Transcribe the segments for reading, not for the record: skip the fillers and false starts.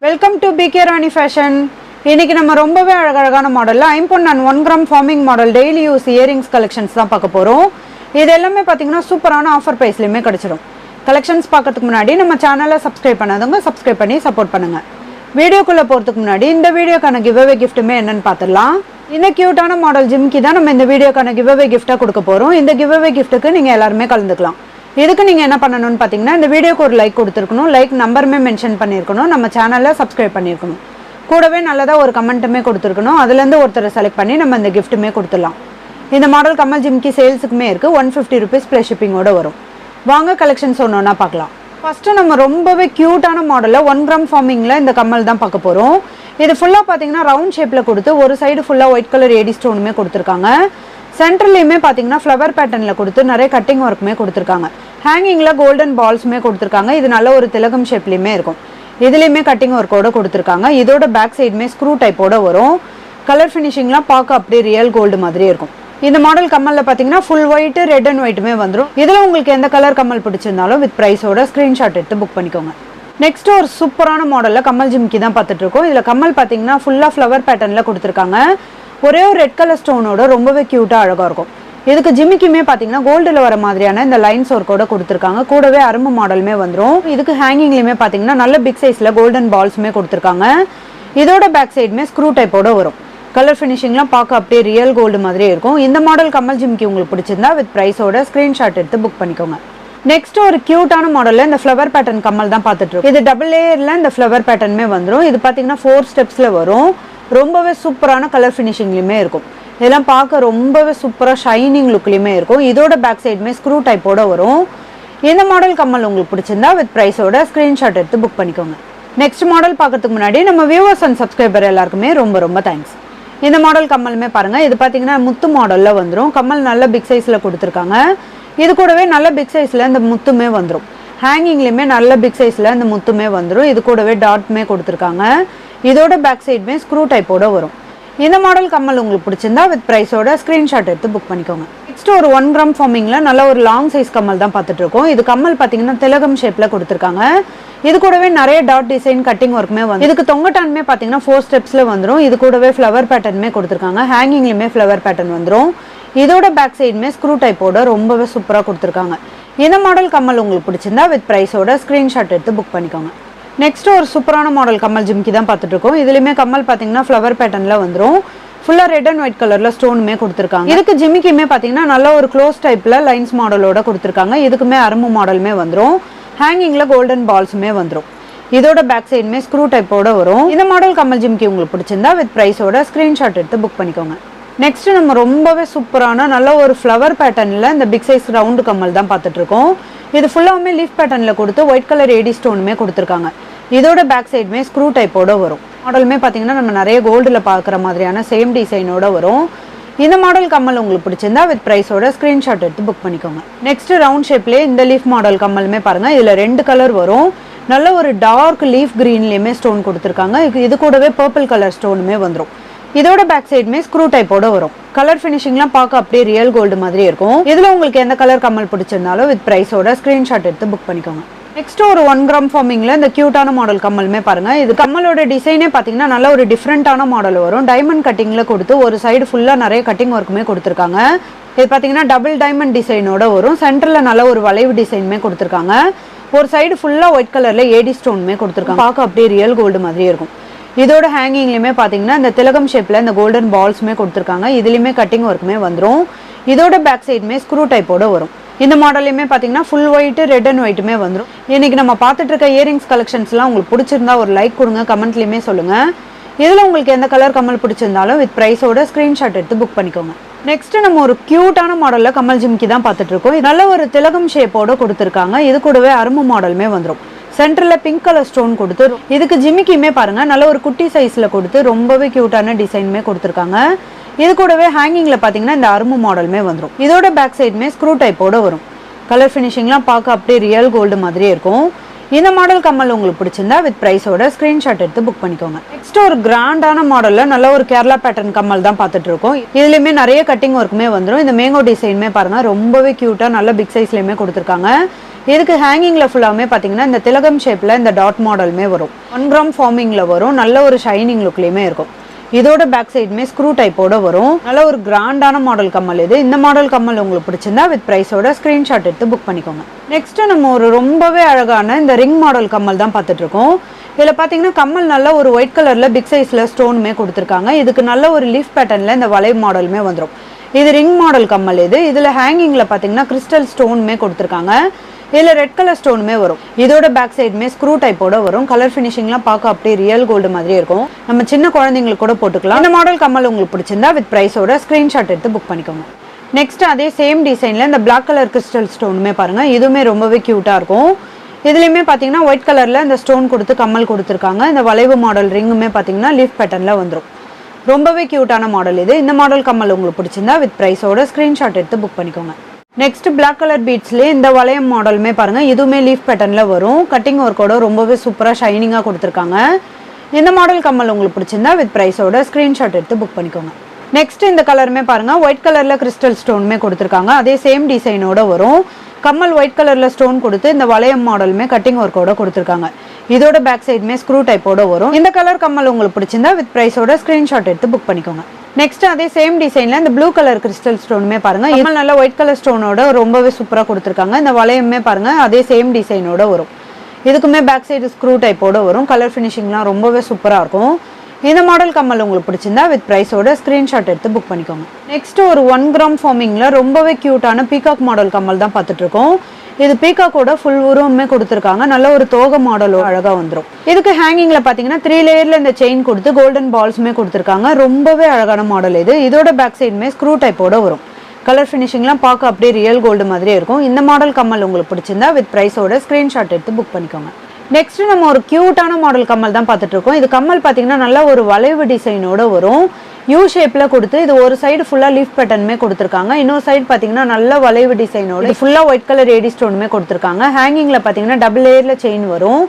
Welcome to PK Rani fashion. இன்னைக்கு நம்ம ரொம்பவே அழகழகான மாடலில் 5 and 1 gram forming model daily use earrings collections தான் பார்க்க போகிறோம். இது எல்லாமே பார்த்தீங்கன்னா சூப்பரான ஆஃபர் ப்ரைஸ்லையுமே கிடச்சிடும். கலெக்ஷன்ஸ் பார்க்கறதுக்கு முன்னாடி நம்ம சேனலை சப்ஸ்கிரைப் பண்ணாதவங்க சப்ஸ்கிரைப் பண்ணி சப்போர்ட் பண்ணுங்கள். வீடியோக்குள்ளே போகிறதுக்கு முன்னாடி இந்த வீடியோக்கான கிவ்அவே கிஃப்ட்டுமே என்னென்னு பார்த்துடலாம். இந்த க்யூட்டான மாடல் ஜிம்கி தான் நம்ம இந்த வீடியோக்கான கிவ்அவே கிஃப்ட்டாக கொடுக்க போகிறோம். இந்த கிவ்அவே கிஃப்ட்டுக்கு நீங்கள் எல்லாருமே கலந்துக்கலாம். இதுக்கு நீங்கள் என்ன பண்ணணும்னு பார்த்தீங்கன்னா இந்த வீடியோக்கு ஒரு லைக் கொடுத்துருக்கணும், லைக் நம்பருமே மென்ஷன் பண்ணியிருக்கணும், நம்ம சேனலில் சப்ஸ்கிரைப் பண்ணியிருக்கணும், கூடவே நல்லதாக ஒரு கமெண்ட்டுமே கொடுத்துருக்கணும். அதுலேருந்து ஒருத்தரை செலக்ட் பண்ணி நம்ம இந்த கிஃப்ட்டுமே கொடுத்துடலாம். இந்த மாடல் கமல் ஜிம்கி சேல்ஸுக்குமே இருக்குது. 150 rupees ப்ளஸ் ஷிப்பிங்கோட வரும். வாங்க கலெக்ஷன்ஸ் ஒன்றா பார்க்கலாம். ஃபஸ்ட்டு நம்ம ரொம்பவே க்யூட்டான மாடலில் 1 gram ஃபார்மிங்கில் இந்த கம்மல் தான் பார்க்க போகிறோம். இது ஃபுல்லாக பார்த்தீங்கன்னா ரவுண்ட் ஷேப்பில் கொடுத்து ஒரு சைடு ஃபுல்லாக ஒயிட் கலர் ஏடி ஸ்டோனுமே கொடுத்துருக்காங்க. சென்ட்ரல்லையுமே பார்த்தீங்கன்னா ஃப்ளவர் பேட்டர்னில் கொடுத்து நிறைய கட்டிங் ஒர்க்குமே கொடுத்துருக்காங்க. ஹேங்கிங்கில் கோல்டன் பால்ஸுமே கொடுத்துருக்காங்க. இது நல்ல ஒரு திலகம் ஷேப்லேயுமே இருக்கும். இதுலேயுமே கட்டிங் ஒர்க்கோட கொடுத்துருக்காங்க. இதோட பேக் சைடுமே ஸ்க்ரூ டைப்போட வரும். கலர் ஃபினிஷிங்லாம் பார்க்க அப்படியே ரியல் கோல்டு மாதிரியே இருக்கும். இந்த மாடல் கம்மலில் பார்த்தீங்கன்னா ஃபுல் ஒயிட், ரெட் அண்ட் ஒயிட்டுமே வந்துடும். இதில் உங்களுக்கு எந்த கலர் கம்மல் பிடிச்சிருந்தாலும் வித் ப்ரைஸோட ஸ்க்ரீன்ஷாட் எடுத்து புக் பண்ணிக்கோங்க. நெக்ஸ்ட் ஒரு சூப்பரான மாடலில் கம்மல் ஜிம்கி தான் பார்த்துட்டு இருக்கோம். இதில் கம்மல் பார்த்தீங்கன்னா ஃபுல்லாக ஃப்ளவர் பேட்டர்னில் கொடுத்துருக்காங்க. ஒரே ஒரு ரெட் கலர் ஸ்டோனோட ரொம்பவே க்யூட்டாக அழகாக இருக்கும். இதுக்கு ஜிமிக்குமே பார்த்தீங்கன்னா கோல்டில் வர மாதிரியான இந்த லைன்ஸ் ஒர்க்கோட கொடுத்துருக்காங்க. கூடவே அரும்பு மாடலுமே வந்துடும். இதுக்கு ஹேங்கிங்லேயுமே பார்த்தீங்கன்னா நல்ல பிக் சைஸில் கோல்டன் பால்ஸுமே கொடுத்துருக்காங்க. இதோட பேக் சைடுமே ஸ்க்ரூ டைப்போட வரும். கலர் ஃபினிஷிங்லாம் பார்க்க அப்படியே ரியல் கோல்டு மாதிரியே இருக்கும். இந்த மாடல் கம்மல் ஜிமிக்கி உங்களுக்கு பிடிச்சிருந்தா வித் ப்ரைஸோட ஸ்க்ரீன்ஷாட் எடுத்து புக் பண்ணிக்கோங்க. நெக்ஸ்ட் ஒரு க்யூட்டான மாடலில் இந்த ஃப்ளவர் பேட்டர்ன் கம்மல் தான் பார்த்துட்டு இருக்கோம். இது டபுள் லேயரில் இந்த ஃப்ளவர் பேட்டர்னுமே வந்துடும். இது பார்த்தீங்கன்னா 4 ஸ்டெப்ஸில் வரும். ரொம்பவே சூப்பரான கலர் ஃபினிஷிங்லையுமே இருக்கும். இதெல்லாம் பார்க்க ரொம்பவே சூப்பராக ஷைனிங் லுக்லையுமே இருக்கும். இதோட பேக் சைடுமே ஸ்க்ரூ டைப்போட வரும். இந்த மாடல் கம்மல் உங்களுக்கு பிடிச்சிருந்தா வித் ப்ரைஸோட ஸ்க்ரீன்ஷாட் எடுத்து புக் பண்ணிக்கோங்க. நெக்ஸ்ட் மாடல் பார்க்கறதுக்கு முன்னாடி நம்ம வியூவர்ஸ் அண்ட் சப்ஸ்கிரைபர் எல்லாருக்குமே ரொம்ப ரொம்ப தேங்க்ஸ். இந்த மாடல் கம்மலுமே பாருங்கள். இது பார்த்தீங்கன்னா முத்து மாடலில் வந்துடும். கம்மல் நல்ல பிக் சைஸில் கொடுத்துருக்காங்க. இது கூடவே நல்ல பிக் சைஸில் இந்த முத்துமே வந்துடும். ஹேங்கிங்லேயுமே நல்ல பிக் சைஸில் இந்த முத்துமே வந்துடும். இது கூடவே டாட்மே கொடுத்துருக்காங்க. இதோட பேக் சைடுமே ஸ்க்ரூ டைப்போட வரும். இந்த மாடல் கம்மல் உங்களுக்கு பிடிச்சிருந்தா வித் ப்ரைஸோட ஸ்க்ரீன்ஷாட் எடுத்து புக் பண்ணிக்கோங்க. நெக்ஸ்ட் ஒரு 1 gram ஃபார்மிங்கில் நல்ல ஒரு லாங் சைஸ் கம்மல் தான் பார்த்துட்டு இருக்கோம். இது கம்மல் பார்த்தீங்கன்னா திலகம் ஷேப்பில் கொடுத்துருக்காங்க. இது கூடவே நிறைய டாட் டிசைன் கட்டிங் ஒர்க்குமே வந்து இதுக்கு தொங்கட்டானுமே பார்த்தீங்கன்னா 4 ஸ்டெப்ஸில் வந்துடும். இது கூடவே ஃப்ளவர் பேட்டர்னுமே கொடுத்துருக்காங்க. ஹேங்கிங்லையுமே ஃப்ளவர் பேட்டர்ன் வந்துடும். இதோட பேக் சைடுமே ஸ்க்ரூ டைப்போட ரொம்பவே சூப்பராக கொடுத்துருக்காங்க. இந்த மாடல் கம்மல் உங்களுக்கு பிடிச்சிருந்தா வித் ப்ரைஸோட ஸ்க்ரீன்ஷாட் எடுத்து புக் பண்ணிக்கோங்க. நெக்ஸ்ட் ஒரு சூப்பரான மாடல் கம்மல் ஜிம்கி தான் பார்த்துட்டு இருக்கோம். இதுலையுமே கம்மல் பார்த்தீங்கன்னா ஃப்ளவர் பேட்டர்னில் வந்துடும். ஃபுல்லாக ரெட் அண்ட் ஒயிட் கலரில் ஸ்டோனுமே கொடுத்துருக்காங்க. இதுக்கு ஜிமிக்கியுமே பார்த்தீங்கன்னா நல்ல ஒரு க்ளோஸ் டைப்பில் லைன்ஸ் மாடலோட கொடுத்துருக்காங்க. இதுக்குமே அரும்பு மாடலுமே வந்துடும். ஹேங்கிங்கில் கோல்டன் பால்ஸுமே வந்துடும். இதோட பேக் சைடுமே ஸ்க்ரூ டைப்போட வரும். இந்த மாடல் கம்மல் ஜிம்கி உங்களுக்கு பிடிச்சிருந்தா வித் ப்ரைஸோட ஸ்க்ரீன்ஷாட் எடுத்து புக் பண்ணிக்கோங்க. நெக்ஸ்ட் நம்ம ரொம்பவே சூப்பரான நல்ல ஒரு ஃப்ளவர் பேட்டர்னில் இந்த பிக் சைஸ் ரவுண்டு கம்மல் தான் பார்த்துட்டு இருக்கோம். இது ஃபுல்லாகவுமே லீஃப் பேட்டர்னில் கொடுத்து ஒயிட் கலர் ஏடி ஸ்டோனுமே கொடுத்துருக்காங்க. இதோட பேக் சைடுமே ஸ்க்ரூ டைப்போட வரும். மாடலுமே பார்த்தீங்கன்னா நம்ம நிறைய கோல்டில் பார்க்குற மாதிரியான சேம் டிசைனோட வரும். இந்த மாடல் கம்மல் உங்களுக்கு பிடிச்சிருந்தா வித் ப்ரைஸோட ஸ்க்ரீன்ஷாட் எடுத்து புக் பண்ணிக்கோங்க. நெக்ஸ்ட் ரவுண்ட் ஷேப்லேயே இந்த லீஃப் மாடல் கம்மலுமே பாருங்கள். இதில் 2 கலர் வரும். நல்ல ஒரு டார்க் லீஃப் க்ரீன்லேயுமே ஸ்டோன் கொடுத்துருக்காங்க. இது கூடவே பர்பிள் கலர் ஸ்டோனுமே வந்துடும். இதோட பேக் சைடுமே ஸ்க்ரூ டைப்போட வரும். கலர் ஃபினிஷிங்லாம் பார்க்க அப்படியே ரியல் கோல்டு மாதிரி இருக்கும். இதில் உங்களுக்கு எந்த கலர் கம்மல் பிடிச்சிருந்தாலும் வித் ப்ரைஸோட ஸ்க்ரீன்ஷாட் எடுத்து புக் பண்ணிக்கோங்க. நெக்ஸ்ட் ஒரு 1 gram ஃபார்மிங்கில் இந்த க்யூட்டான மாடல் கம்மலுமே பாருங்கள். இது கம்மலோட டிசைனே பார்த்தீங்கன்னா நல்ல ஒரு டிஃப்ரெண்ட்டான மாடல் வரும். டைமண்ட் கட்டிங்கில் கொடுத்து ஒரு சைடு ஃபுல்லாக நிறைய கட்டிங் ஒர்க்குமே கொடுத்துருக்காங்க. இது பார்த்தீங்கன்னா டபுள் டைமண்ட் டிசைனோட வரும். சென்டரில் நல்ல ஒரு வளைவு டிசைனுமே கொடுத்துருக்காங்க. ஒரு சைடு ஃபுல்லாக ஒயிட் கலரில் ஏடி ஸ்டோனுமே கொடுத்துருக்காங்க. பார்க்க அப்படியே ரியல் கோல்டு மாதிரியே இருக்கும். இதோட ஹேங்கிங்லையுமே பார்த்தீங்கன்னா இந்த திலகம் ஷேப்பில் இந்த கோல்டன் பால்ஸுமே கொடுத்துருக்காங்க. இதுலேயுமே கட்டிங் ஒர்க்குமே வந்துடும். இதோட பேக் சைடுமே ஸ்க்ரூ டைப்போட வரும். இந்த மாடல்லையுமே பார்த்தீங்கன்னா ஃபுல் ஒயிட்டு, ரெட் அண்ட் ஒயிட்டுமே வந்துடும். இன்றைக்கி நம்ம பார்த்துட்டு இருக்க இயரிங்ஸ் கலெக்ஷன்ஸ்லாம் உங்களுக்கு பிடிச்சிருந்தா ஒரு லைக் கொடுங்க, கமெண்ட்லேயுமே சொல்லுங்கள். இதில் உங்களுக்கு எந்த கலர் கம்மல் பிடிச்சிருந்தாலும் வித் ப்ரைஸோட ஸ்க்ரீன்ஷாட் எடுத்து புக் பண்ணிக்கோங்க. நெக்ஸ்ட் நம்ம ஒரு க்யூட்டான மாடலில் கம்மல் ஜிம்கி தான் பார்த்துட்டு இருக்கோம். நல்ல ஒரு திலகம் ஷேப்போட கொடுத்துருக்காங்க. இது கூடவே அரும்பு மாடலுமே வந்துடும். சென்டரில் பிங்க் கலர் ஸ்டோன் கொடுத்து இதுக்கு ஜிமிக்கியுமே பாருங்கள் நல்ல ஒரு குட்டி சைஸில் கொடுத்து ரொம்பவே க்யூட்டான டிசைனுமே கொடுத்துருக்காங்க. இது கூடவே ஹேங்கிங்கில் பார்த்தீங்கன்னா இந்த அரும்பு மாடலுமே வந்துடும். இதோட பேக் சைடுமே ஸ்க்ரூ டைப்போட வரும். கலர் ஃபினிஷிங்லாம் பார்க்க அப்படியே ரியல் கோல்டு மாதிரியே இருக்கும். இந்த மாடல் கம்மல் உங்களுக்கு பிடிச்சிருந்தா வித் ப்ரைஸோட ஸ்க்ரீன்ஷாட் எடுத்து புக் பண்ணிக்கோங்க. நெக்ஸ்ட் ஒரு கிராண்டான மாடலில் நல்ல ஒரு கேரளா பேட்டர்ன் கம்மல் தான் பார்த்துட்டு இருக்கோம். இதுலேயுமே நிறைய கட்டிங் ஒர்க்குமே வந்துடும். இந்த மேங்கோ டிசைனுமே பாருங்கள் ரொம்பவே க்யூட்டாக நல்ல பிக் சைஸ்லையுமே கொடுத்துருக்காங்க. இதுக்கு ஹேங்கிங்கில் ஃபுல்லாமே பார்த்தீங்கன்னா இந்த திலகம் ஷேப்பில் இந்த டாட் மாடலுமே வரும். 1 கிராம் ஃபார்மிங்கில் வரும். நல்ல ஒரு ஷைனிங் லுக்லேயுமே இருக்கும். இதோட பேக் சைடுமே ஸ்க்ரூ டைப்போட வரும். நல்ல ஒரு கிராண்டான மாடல் கம்மல் இது. இந்த மாடல் கம்மல் உங்களுக்கு பிடிச்சிருந்தா வித் ப்ரைஸோட ஸ்க்ரீன்ஷாட் எடுத்து புக் பண்ணிக்கோங்க. நெக்ஸ்ட் நம்ம ஒரு ரொம்பவே அழகான இந்த ரிங் மாடல் கம்மல் தான் பார்த்துட்டு இருக்கோம். இதில் பார்த்தீங்கன்னா கம்மல் நல்ல ஒரு ஒயிட் கலரில் பிக் சைஸில் ஸ்டோனுமே கொடுத்துருக்காங்க. இதுக்கு நல்ல ஒரு லீஃப் பேட்டர்னில் இந்த வளைவு மாடலுமே வந்துடும். இது ரிங் மாடல் கம்மல் இது. இதில் ஹேங்கிங்கில் பார்த்தீங்கன்னா கிறிஸ்டல் ஸ்டோனுமே கொடுத்துருக்காங்க. இதில் ரெட் கலர் ஸ்டோனுமே வரும். இதோட பேக் சைடுமே ஸ்க்ரூ டைப்போட வரும். கலர் ஃபினிஷிங்லாம் பார்க்க அப்படியே ரியல் கோல்டு மாதிரியே இருக்கும். நம்ம சின்ன குழந்தைங்களுக்கு கூட போட்டுக்கலாம். இந்த மாடல் கம்மல் உங்களுக்கு பிடிச்சிருந்தா வித் ப்ரைஸோட ஸ்க்ரீன்ஷாட் எடுத்து புக் பண்ணிக்கோங்க. நெக்ஸ்ட் அதே சேம் டிசைனில் இந்த பிளாக் கலர் கிறிஸ்டல் ஸ்டோனுமே பாருங்கள். இதுவுமே ரொம்பவே க்யூட்டாக இருக்கும். இதுலேயுமே பார்த்தீங்கன்னா ஒயிட் கலரில் இந்த ஸ்டோன் கொடுத்து கம்மல் கொடுத்துருக்காங்க. இந்த வளைவு மாடல் ரிங்குமே பார்த்தீங்கன்னா லீஃப் பேட்டர்னில் வந்துடும். ரொம்பவே க்யூட்டான மாடல் இது. இந்த மாடல் கம்மல் உங்களுக்கு பிடிச்சிருந்தா வித் ப்ரைஸோட ஸ்க்ரீன்ஷாட் எடுத்து புக் பண்ணிக்கோங்க. நெக்ஸ்ட் பிளாக் கலர் பீட்ஸ்லேயே இந்த வளையம் மாடலுமே பாருங்கள். இதுவுமே லீஃப் பேட்டர்னில் வரும். கட்டிங் ஒர்க்கோட ரொம்பவே சூப்பராக ஷைனிங்காக கொடுத்துருக்காங்க. இந்த மாடல் கம்மல் உங்களுக்கு பிடிச்சிருந்தா வித் ப்ரைஸோட ஸ்க்ரீன்ஷாட் எடுத்து புக் பண்ணிக்கோங்க. நெக்ஸ்ட் இந்த கலருமே பாருங்கள். ஒயிட் கலரில் கிறிஸ்டல் ஸ்டோனுமே கொடுத்துருக்காங்க. அதே சேம் டிசைனோட வரும். கம்மல் ஒயிட் கலரில் ஸ்டோன் கொடுத்து இந்த வளையம் மாடலுமே கட்டிங் ஒர்க்கோட கொடுத்துருக்காங்க. இதோட பேக் சைடுமே ஸ்க்ரூ டைப்போட வரும். இந்த கலர் கம்மல் உங்களுக்கு பிடிச்சிருந்தா வித் ப்ரைஸோட ஸ்க்ரீன்ஷாட் எடுத்து புக் பண்ணிக்கோங்க. நெக்ஸ்ட் அதே சேம் டிசைனில் இந்த ப்ளூ கலர் கிறிஸ்டல் ஸ்டோனுமே பாருங்கள். கம்மல் நல்லா ஒயிட் கலர் ஸ்டோனோட ரொம்பவே சூப்பராக கொடுத்துருக்காங்க. இந்த வளையமே பாருங்கள். அதே சேம் டிசைனோட வரும். இதுக்குமே பேக் சைடு ஸ்க்ரூ டைப்போட வரும். கலர் ஃபினிஷிங்லாம் ரொம்பவே சூப்பராக இருக்கும். இந்த மாடல் கம்மல் உங்களுக்கு பிடிச்சிருந்தா வித் ப்ரைஸோட ஸ்க்ரீன்ஷாட் எடுத்து புக் பண்ணிக்கோங்க. நெக்ஸ்ட் ஒரு 1 கிராம் ஃபார்மிங்கில் ரொம்பவே க்யூட்டான பீகாக் மாடல் கம்மல் தான் பார்த்துட்டு இருக்கோம். இது பீகாக்கோட ஃபுல் உருவமே கொடுத்துருக்காங்க. நல்ல ஒரு தோகை மாடலோட அழகாக வந்துடும். இதுக்கு ஹேங்கிங்கில் பார்த்தீங்கன்னா 3 லேயரில் இந்த செயின் கொடுத்து கோல்டன் பால்ஸுமே கொடுத்துருக்காங்க. ரொம்பவே அழகான மாடல் இது. இதோட பேக் சைடுமே ஸ்க்ரூ டைப்போட வரும். கலர் ஃபினிஷிங்லாம் பார்க்க அப்படியே ரியல் கோல்டு மாதிரியே இருக்கும். இந்த மாடல் கம்மல் உங்களுக்கு பிடிச்சிருந்தா வித் ப்ரைஸோட ஸ்க்ரீன்ஷாட் எடுத்து புக் பண்ணிக்கோங்க. நெக்ஸ்ட் நம்ம ஒரு க்யூட்டான மாடல் கம்மல் தான் பார்த்துட்டு இருக்கோம். இது கம்மல் பார்த்தீங்கன்னா நல்ல ஒரு வளைவு டிசைனோட வரும். யூ ஷேப்பில் கொடுத்து இது ஒரு சைடு ஃபுல்லாக லீஃப் பேட்டர்னுமே கொடுத்துருக்காங்க. இன்னொரு சைடு பார்த்தீங்கன்னா நல்ல வளைவு டிசைனோட இது ஃபுல்லாக ஒயிட் கலர் ஏடி ஸ்டோனுமே கொடுத்துருக்காங்க. ஹேங்கிங்கில் பார்த்தீங்கன்னா டபுள் லேயரில் செயின் வரும்.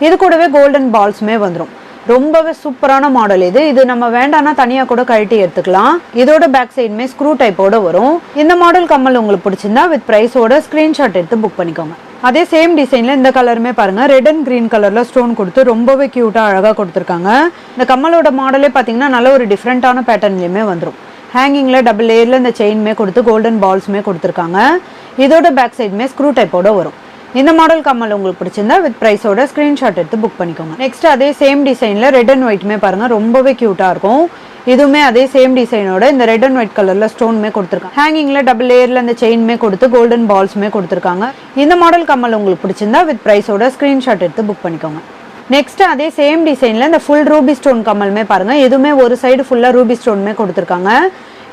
இது கூடவே கோல்டன் பால்ஸுமே வந்துடும். ரொம்பவே சூப்பரான மாடல் இது. இது நம்ம வேண்டாம்னா தனியாக கூட கழட்டி எடுத்துக்கலாம். இதோட பேக் சைடுமே ஸ்க்ரூ டைப்போட வரும். இந்த மாடல் கம்மல் உங்களுக்கு பிடிச்சிருந்தா வித் ப்ரைஸோட ஸ்க்ரீன்ஷாட் எடுத்து புக் பண்ணிக்கோங்க. அதே சேம் டிசைனில் இந்த கலருமே பாருங்கள். ரெட் அண்ட் க்ரீன் கலரில் ஸ்டோன் கொடுத்து ரொம்பவே க்யூட்டாக அழகாக கொடுத்துருக்காங்க. இந்த கம்மலோட மாடலே பார்த்தீங்கன்னா நல்ல ஒரு டிஃப்ரெண்ட்டான பேட்டர்ன்லேயுமே வந்துடும். ஹேங்கிங்கில் டபுள் லேயரில் இந்த செயின்மே கொடுத்து கோல்டன் பால்ஸுமே கொடுத்துருக்காங்க. இதோட பேக் சைடுமே ஸ்க்ரூ டைப்போட வரும். இந்த மாடல் கம்மல் உங்களுக்கு பிடிச்சிருந்தா வித் ப்ரைஸோட ஸ்க்ரீன்ஷாட் எடுத்து புக் பண்ணிக்கோங்க. நெக்ஸ்ட் அதே சேம் டிசைனில் ரெட் அண்ட் ஒயிட்டுமே பாருங்கள். ரொம்பவே க்யூட்டாக இருக்கும். இதுவுமே அதே சேம் டிசைனோட இந்த ரெட் அண்ட் ஒயிட் கலரில் ஸ்டோனுமே கொடுத்துருக்காங்க. ஹேங்கிங்கில் டபுள் லேயரில் இந்த செயின்மே கொடுத்து கோல்டன் பால்ஸுமே கொடுத்துருக்காங்க. இந்த மாடல் கம்மல் உங்களுக்கு பிடிச்சிருந்தா வித் ப்ரைஸோட ஸ்க்ரீன்ஷாட் எடுத்து புக் பண்ணிக்கோங்க. நெக்ஸ்ட் அதே சேம் டிசைனில் இந்த ஃபுல் ரூபி ஸ்டோன் கம்மலுமே பாருங்கள். இதுவுமே ஒரு சைடு ஃபுல்லாக ரூபி ஸ்டோனுமே கொடுத்துருக்காங்க.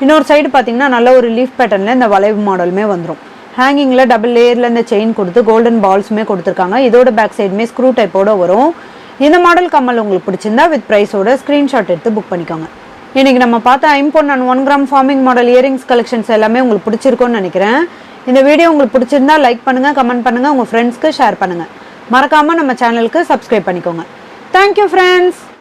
இன்னொரு சைடு பார்த்தீங்கன்னா நல்ல ஒரு லீஃப் பேட்டர்னில் இந்த வளைவு மாடலுமே வந்துடும். ஹேங்கிங்கில் டபுள் லேயரில் இந்த செயின் கொடுத்து கோல்டன் பால்ஸுமே கொடுத்துருக்காங்க. இதோட பேக் சைடுமே ஸ்க்ரூ டைப்போட வரும். இந்த மாடல் கம்மல் உங்களுக்கு பிடிச்சிருந்தா வித் ப்ரைஸோட ஸ்க்ரீன்ஷாட் எடுத்து புக் பண்ணிக்கோங்க. இன்றைக்கி நம்ம பார்த்த ஐம்பொன் and 1 gram forming model earrings collections எல்லாமே உங்களுக்கு பிடிச்சிருக்கும்னு நினைக்கிறேன். இந்த வீடியோ உங்களுக்கு பிடிச்சிருந்தா லைக் பண்ணுங்கள், கமெண்ட் பண்ணுங்கள், உங்கள் ஃப்ரெண்ட்ஸ்க்கு ஷேர் பண்ணுங்கள். மறக்காமல் நம்ம சேனலுக்கு சப்ஸ்கிரைப் பண்ணிக்கோங்க. Thank you friends.